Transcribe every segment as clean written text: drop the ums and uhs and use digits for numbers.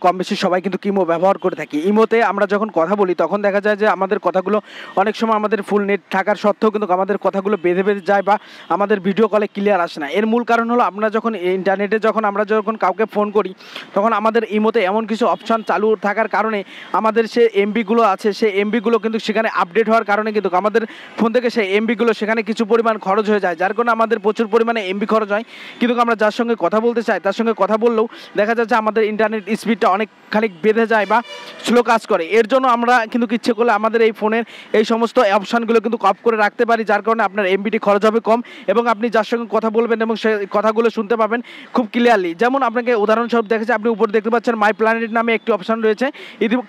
কম বেশি সবাই কিন্তু ইমো ব্যবহার করে থাকি। ইমোতে আমরা যখন কথা বলি তখন দেখা যায় যে আমাদের কথাগুলো অনেক সময় আমাদের ফুল নেট থাকার সত্ত্বেও কিন্তু আমাদের কথাগুলো বেঁধে যায় বা আমাদের ভিডিও কলে ক্লিয়ার আসে না। এর মূল কারণ হলো আমরা যখন ইন্টারনেটে আমরা যখন কাউকে ফোন করি তখন আমাদের ইমোতে এমন কিছু অপশান চালু থাকার কারণে আমাদের সে এমবিগুলো আছে সেই এমবিগুলো কিন্তু সেখানে আপডেট হওয়ার কারণে কিন্তু আমাদের ফোন থেকে সেই এমবিগুলো সেখানে কিছু পরিমাণ খরচ হয়ে যায়, যার কারণে আমাদের প্রচুর পরিমাণে এমবি খরচ হয়। কিন্তু আমরা যার সঙ্গে কথা বলতে চাই তার সঙ্গে কথা বললেও দেখা যাচ্ছে আমাদের ইন্টারনেট স্পিডটা অনেকখানি বেঁধে যায় বা স্লো কাজ করে। এর জন্য আমরা কিন্তু ইচ্ছে করলে আমাদের এই ফোনের এই সমস্ত অপশানগুলো কিন্তু অফ করে রাখতে পারি, যার কারণে আপনার এমবিটি খরচ হবে কম এবং আপনি যার সঙ্গে কথা বলবেন এবং সেই কথাগুলো শুনতে পাবেন খুব ক্লিয়ারলি। যেমন আপনাকে উদাহরণস্বরূপ দেখেছি, আপনি উপরে দেখতে পাচ্ছেন মাই প্ল্যানেট নামে একটি অপশান রয়েছে।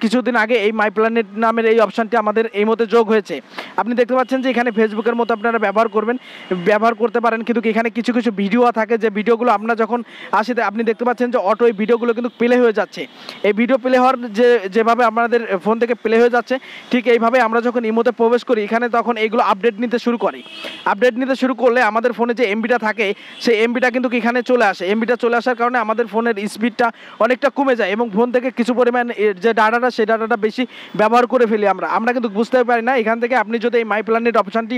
কিছুদিন আগে এই মাই প্ল্যানেট নামের এই অপশানটি আমাদের এই মধ্যে যোগ হয়েছে। আপনি দেখতে পাচ্ছেন যে এখানে ফেসবুকের মতো আপনারা ব্যবহার করতে পারেন, কিন্তু এখানে কিছু কিছু ভিডিও থাকে যে ভিডিওগুলো আপনার যখন আসে আপনি দেখতে পাচ্ছেন যে অটো এই ভিডিওগুলো কিন্তু প্লে হয়ে যাচ্ছে। এই ভিডিও প্লে হওয়ার যেভাবে আমাদের ফোন থেকে প্লে হয়ে যাচ্ছে ঠিক এইভাবে আমরা যখন ইমোতে প্রবেশ করি এখানে তখন এইগুলো আপডেট নিতে শুরু করে। আপডেট নিতে শুরু করলে আমাদের ফোনে যে এমবিটা থাকে সেই এমবিটা কিন্তু এখানে চলে আসে। এমবিটা চলে আসার কারণে আমাদের ফোনের স্পিডটা অনেকটা কমে যায় এবং ফোন থেকে কিছু পরিমাণ যে ডাটাটা সেই ডাটাটা বেশি ব্যবহার করে ফেলি আমরা কিন্তু বুঝতে পারি না। এখান থেকে আপনি যদি এই মাই প্ল্যানেট অপশানটি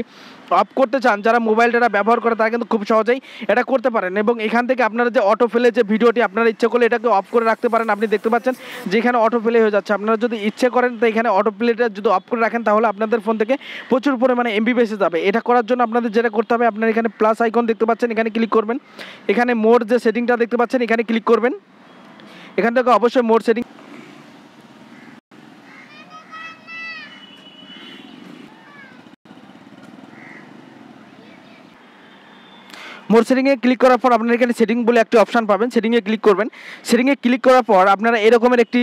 অফ করতে চান, যারা মোবাইল ডাটা ব্যবহার করে তারা কিন্তু খুব সহজেই এটা করতে পারেন এবং এখান থেকে আপনারা যে অটো ফেলে যে ভিডিওটি আপনারা ইচ্ছে করলে এটাকে অফ করে রাখতে পারেন। আপনি দেখতে পাচ্ছেন যে এখানে অটো প্লে হয়ে যাচ্ছে। আপনারা যদি ইচ্ছে করেন তো এখানে অটো প্লেটা যদি অফ করে রাখেন তাহলে আপনাদের ফোন থেকে প্রচুর পরিমাণে এমবি বেঁচে যাবে। এটা করার জন্য আপনাদের যেটা করতে হবে, আপনারা এখানে প্লাস আইকন দেখতে পাচ্ছেন, এখানে ক্লিক করবেন। এখানে মোর যে সেটিংটা দেখতে পাচ্ছেন এখানে ক্লিক করবেন। এখান থেকে অবশ্যই মোর সেটিং মোর সেটিংয়ে ক্লিক করার পর আপনারা এখানে সেটিং বলে একটি অপশান পাবেন, সেটিংয়ে ক্লিক করবেন। সেটিংয়ে ক্লিক করার পর আপনারা এরকমের একটি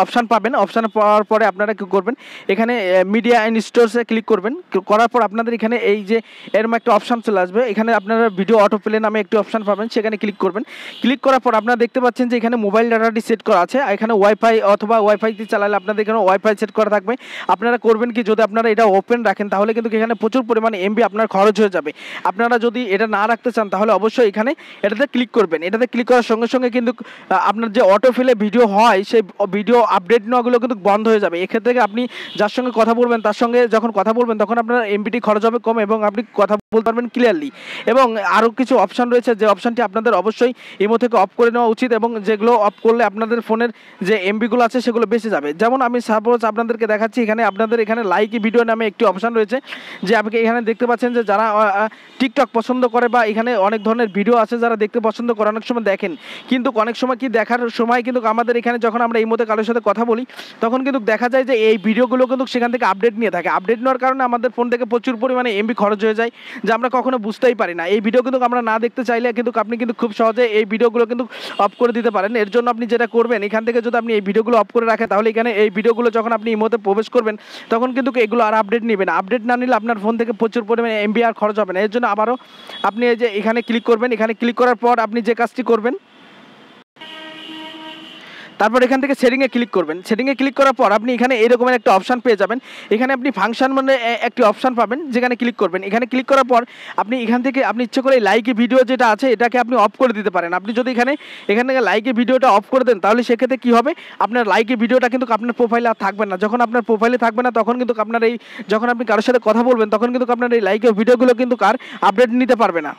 অপশান পাবেন। অপশান পাওয়ার পরে আপনারা কী করবেন, এখানে মিডিয়া অ্যান্ড স্টোরসে ক্লিক করবেন। করার পর আপনাদের এখানে এই যে এরকম একটা অপশান চলে আসবে, এখানে আপনারা ভিডিও অটো প্লে নামে একটি অপশান পাবেন, সেখানে ক্লিক করবেন। ক্লিক করার পর আপনারা দেখতে পাচ্ছেন যে এখানে মোবাইল ডাটাটি সেট করা আছে। এখানে ওয়াইফাই অথবা ওয়াইফাইটি চালালে আপনাদের এখানে ওয়াইফাই সেট করা থাকবে। আপনারা করবেন কি, যদি আপনারা এটা ওপেন রাখেন তাহলে কিন্তু এখানে প্রচুর পরিমাণে এমবি আপনার খরচ হয়ে যাবে। আপনারা যদি এটা না রাখতে চান তাহলে অবশ্যই এখানে এটাতে ক্লিক করবেন। এটাতে ক্লিক করার সঙ্গে সঙ্গে কিন্তু আপনার যে অটো ফিলে ভিডিও হয় সেই ভিডিও আপডেট নেওয়াগুলো কিন্তু বন্ধ হয়ে যাবে। এক্ষেত্রে আপনি যার সঙ্গে কথা বলবেন তার সঙ্গে যখন কথা বলবেন তখন আপনার এমবিটি খরচ হবে কম এবং আপনি কথা বলতে পারবেন ক্লিয়ারলি। এবং আরও কিছু অপশান রয়েছে যে অপশানটি আপনাদের অবশ্যই ইমো থেকে অফ করে নেওয়া উচিত এবং যেগুলো অফ করলে আপনাদের ফোনের যে এমবিগুলো আছে সেগুলো বেঁচে যাবে। যেমন আমি সাপোজ আপনাদেরকে দেখাচ্ছি, এখানে আপনাদের এখানে লাইক ভিডিও নামে একটি অপশান রয়েছে যে আপনি এখানে দেখতে পাচ্ছেন যে যারা টিকটক পছন্দ করে বা এখানে অনেক ধরনের ভিডিও আছে যারা দেখতে পছন্দ করে, অনেক সময় দেখেন, কিন্তু অনেক সময় কি দেখার সময় কিন্তু আমাদের এখানে যখন আমরা এই মধ্যে কারোর সাথে কথা বলি তখন কিন্তু দেখা যায় যে এই ভিডিওগুলো কিন্তু সেখান থেকে আপডেট নিয়ে থাকে। আপডেট নেওয়ার কারণে আমাদের ফোন থেকে প্রচুর পরিমাণে এমবি খরচ হয়ে যায় যে আমরা কখনো বুঝতেই পারি না। এই ভিডিও কিন্তু আমরা না দেখতে চাইলে কিন্তু আপনি কিন্তু খুব সহজে এই ভিডিওগুলো কিন্তু অফ করে দিতে পারেন। এর জন্য আপনি যেটা করবেন, এখান থেকে যদি আপনি এই ভিডিওগুলো অফ করে রাখেন তাহলে এখানে এই ভিডিওগুলো যখন আপনি ইমোতে প্রবেশ করবেন তখন কিন্তু এগুলো আর আপডেট নেবেন। আপডেট না নিলে আপনার ফোন থেকে প্রচুর পরিমাণে এমবি আর খরচ হবে না। এর জন্য আবারও আপনি এই যে এখানে ক্লিক করবেন। এখানে ক্লিক করার পর আপনি যে কাজটি করবেন, তারপর এখান থেকে সেটিংয়ে ক্লিক করবেন। সেটিংয়ে ক্লিক করার পর আপনি এখানে এরকমের একটা অপশান পেয়ে যাবেন। এখানে আপনি ফাংশন মানে একটি অপশান পাবেন যেখানে ক্লিক করবেন। এখানে ক্লিক করার পর আপনি এখান থেকে আপনি ইচ্ছে করে লাইকে ভিডিও যেটা আছে এটাকে আপনি অফ করে দিতে পারেন। আপনি যদি এখান থেকে লাইকে ভিডিওটা অফ করে দেন তাহলে সেক্ষেত্রে কী হবে, আপনার লাইকে ভিডিওটা কিন্তু আপনার প্রোফাইলে আর থাকবে না। যখন আপনার প্রোফাইলে থাকবে না তখন কিন্তু আপনার যখন আপনি কারোর সাথে কথা বলবেন তখন কিন্তু আপনার এই লাইকে ভিডিওগুলো কিন্তু আর আপডেট নিতে পারবে না।